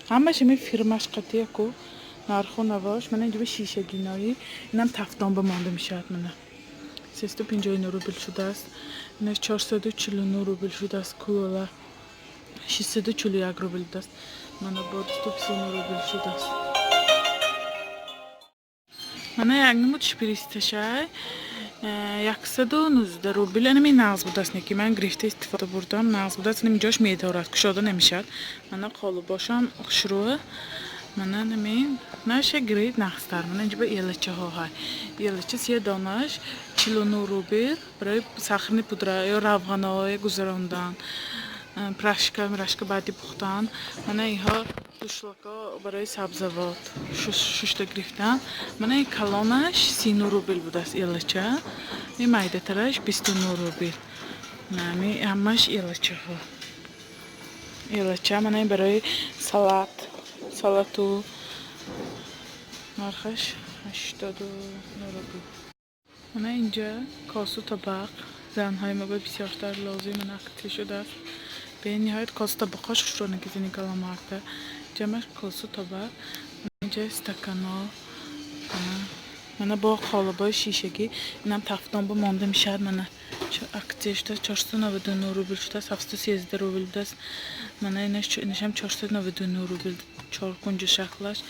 همش می فیرمش قطعه کو نرخو نواش من اینجا به شیشه گینایی اینم تفتان بمانده میشد منه 350 روبل شده است اینش 449 روبل شده است کلولا 641 روبل است من با 239 روبل شده است من یک نمودش پریستشای 119 روبل اینمی نغز بود است که من گرفته استفاده بردم نغز بود است اینمی جاش میدارد کشاده نمیشد من قالو باشم شروع من نمی نشه گرید نغزتر من اینجا به ایلچه ها های ایلچه 3 دانش 49 روبل برای سخن پودر یا روغن های گذراندن پراشکا مراشکا بعدی پختن من اینها دوشلاکا برای سبزوات ششتا گرفتم من این کلانش 39 روبل بود است ایلچه این مایده ترش 29 روبل نمی همش ایلچه ها ایلچه من این برای سالاتو نرخش 89 روبل من اینجا کاسو طبق زنهای ما به بسیارتر لازم من اکتی شده است به نهایت کاسو طبقاش رو نگیزینی کلام آکتا جمعش کاسو طبق اینجا استکانا من با قالبای شیشگی اینم تفتان با مانده میشد من اکتی شده 499 روبل شده 713 روبل دست من اینش هم 499 روبل 4 کنج شکلش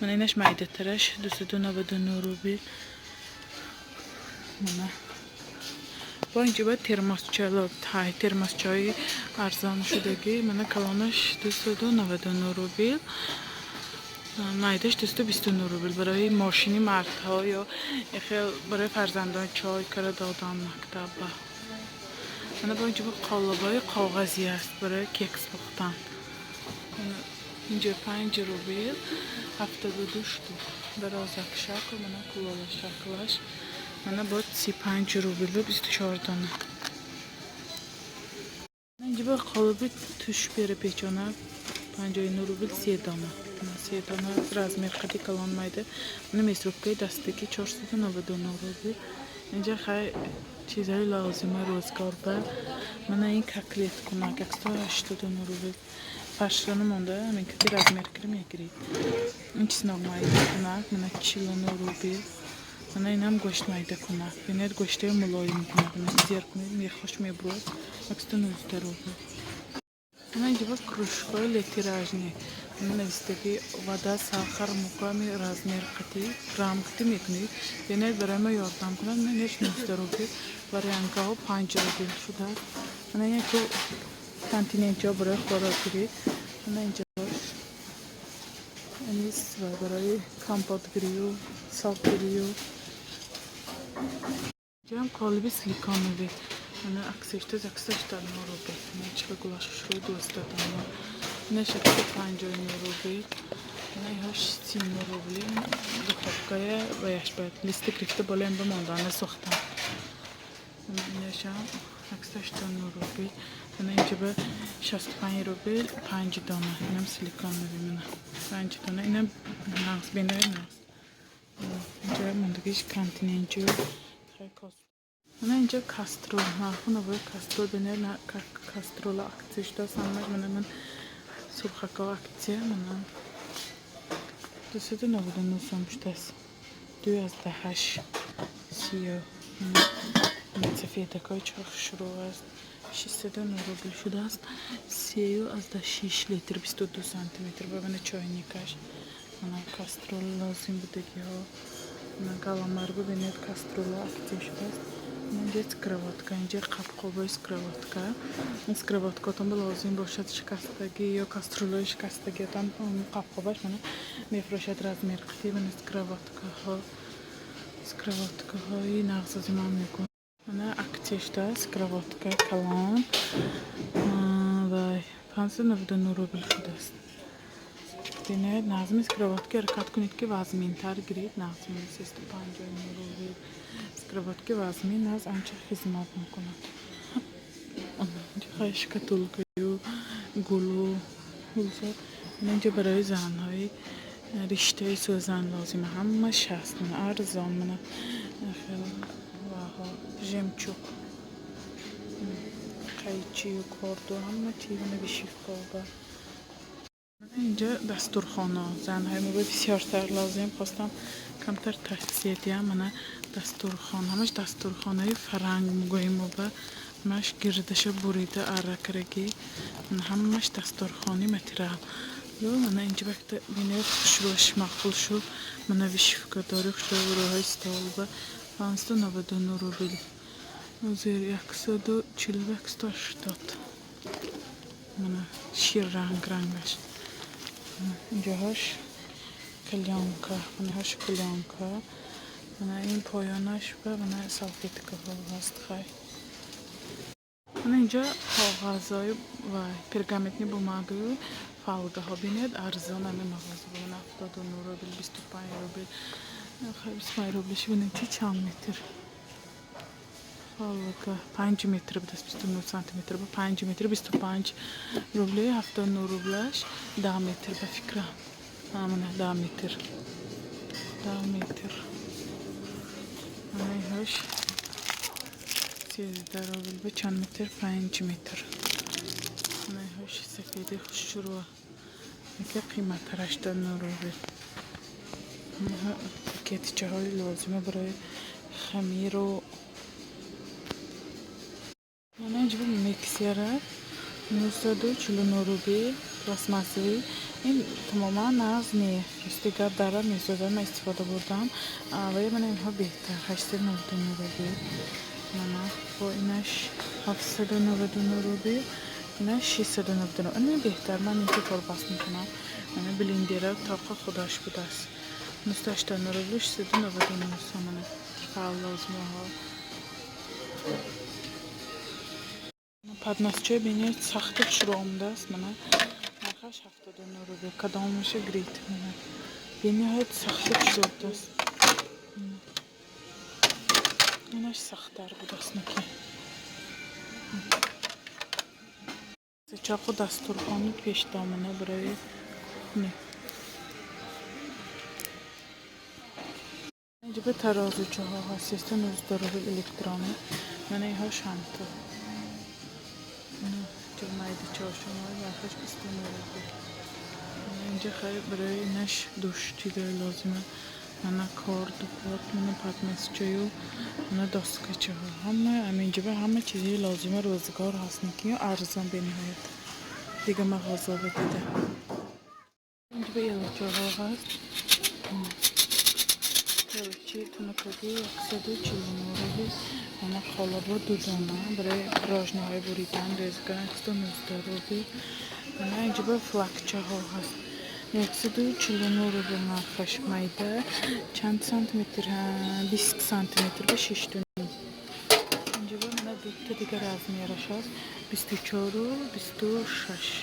من اینش مایده ترش 299 روبل من با اینجا باید ترماس چای ارزان شدگی من کلانش 299 روبل مایدش 229 روبل برای ماشینی مردها یا خیلی برای فرزندان چای کار دادن مکتب من با اینجا قالبای کاغذی است برای کیکس پختن اینجا 5 روبل 72 شتوک درازک شکل من کلولا شکلش من با 35 روبل و 24 دانه اینجا با قالب توش بیره پیچانه 59 روبل 3 دانه 3 دانه رزمیر قدی کلان مایده من میسروبکای دستگی 499 روبل اینجا خیلی چیزهای لازمه روزگار بر من این ککلیت کنک 189 روبل فرشتانه مونده همین که رزمیر کرم یکرید این چیز نامایده کنک من 49 روبل من اینم گوشت مایده کنک بینید گوشته ملایم کنک من زیر کنید میخوش میبرود 119 روبل من اینجا با کروشکای لیتیراژنی من نویسته вода ساخر مقامی رزمیر قطی گرام قطی میکنید بینید برای ما یادم کنم من نیش 19 روبل برای انگاه 5 روبل شده من اینجا تو کانتین اینجا برای خوراکی من اینجا انیس و برای کامپوت گریو سالت گریو اینجا هم قالبی سیلیکانوی من اکسشته روبل من چه گلاشش رو دوست دادم نه شکل 50 روبل من هاش 30 روبلی دخابکای ویش باید لیست گرفته بالایم بماندن سختم من اینشم 80 روبل من اینجا به 65 روبل 5 دانه اینم سیلیکانوی من 5 دانه اینم نغز بینه نغز اینجا موندگیش کانتین اینجا خیلی کاست من اینجا کاسترول نرخونه باید کاسترول بینه کاسترول اکتیش دست همش من سرخکا اکتیه من 299 سمشته است 218 سیاه من سفیدکای چرخ شروع است 609 روبل شده است 6 لیتر 22 سانتی متر ببینه چاینیکش من کاسترول لازم بودگی ها من کالامار ببینید کاسترول اکتیش شده است من اینجا سکرواتکا اینجا قبقوبای سکرواتکا این سکرواتکا تان لازم باشد شکستگی یا کاسترولای شکستگی تان قبقوباش من میفروشد رزمیر قطی من سکرواتکا های نغز من میکن من اکتیش ده سکرواتکا کلان و 599 روبل شده است بینید نظم سکرواتکا حرکت کنید که وزمین تر گرید نظم 350 روبل سکرواتکا وزمین از آنچه خدمت میکند اینجا خیلی شکل‌های گلو من اینجا برای زنهای رشته سوزن لازمه همش هست من ارزان من خیلی ژمچوک قیچی و کاردو همه چیز نبیشی خوابه اینجا دستورخانه زنهای ما بسیارتر لازم خواستم کمتر توصیه دیم. من دستورخانه همش دستورخانه فرنگ میگوییم ما به همش گردش بریده عرقرگی من همش دستورخانه مترال لو من اینجا وقت بینید خوشروش مقبول شو من ویشفکا داری خوش روهای استال به 599 روبل زیر 140 من شیر رنگش اینجاهاش کلیانکا منهاش کلیانکا من این پایانش به من سالفیتکا هست خواهی من اینجا کاغذهای و پرگامنتنی بوماگو فالگه ها بینید ارزان همه مغازه بودن 79 روبل 25 روبل خیلی 25 روبلش بینید چند متر فالگه 5 متر به دست 29 سانتی متر با 5 متر 25 روبلی 79 روبلش 10 متر به فکرم من 10 متر من هاش 13 روبل به چند متر 5 متر من هاش سفیدی خوش شروع که قیمت 89 روبل من پاکیتچه های لازمه برای خمیر و من اینجا میکسیره 949 روبل پلاستماسی این تماما ناز نیه استیگار داره میزدم من استفاده بردم ولی من اینها بهتر 899 روبل من با اینش 799 روبل اینش 699 این بهتر من اینکه کارباس میکنم من بلندیره طبق خودش بوده است 989 روبل 699 من فعال لازمه ها подносче бинед сахти шуромдас мана нархаш 79 рубл кадомаш грит мана бинед сахти шурдас инаш сахтар будас наки чақу дастурхони пешдомона барои не инҷа тарозучаҳо ҳаст 19 рубл электрони мана иҳо шамту جمعیت چهارشنبه وقتش 29 روبل اینجا خیلی برای نش دوش چیزای لازمه من کار دوپات من پتمسچه و من دستکچه ها همینجا به همه چیزی لازمه روزگار هست که ارزان به نهایت دیگه مغازه بده اینجا به ایلاچه ها هست تلچی تونکاگی 149 روبل من خالبا دودانه برای راجنه های بریدن ریزگرن 119 روبل من اینجا به فلکچه ها هست 149 روبل نرخش میده چند سانتی متر 20 سانتی متر به 6 دونه اینجا به من دوتا دیگر از میارش هست 24 و 26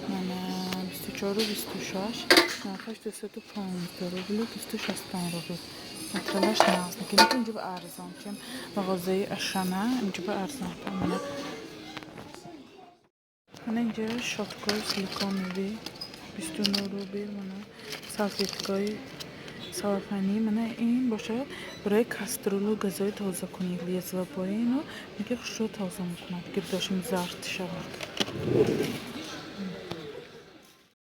من 24 و 26 نرخش 215 روبل و 260 روبل مطرحش ناز نکنید اینجا به ارزان چون مغازه اشانه اینجا به ارزان من اینجا شاتگاه سیلیکونوی 29 روبل من سالفیتگاه سالفنی من این باشه برای کاسترول و غذای تازه کنی لیز و پایین و میگه خوش رو تازه میکنه گرداشم زرد شود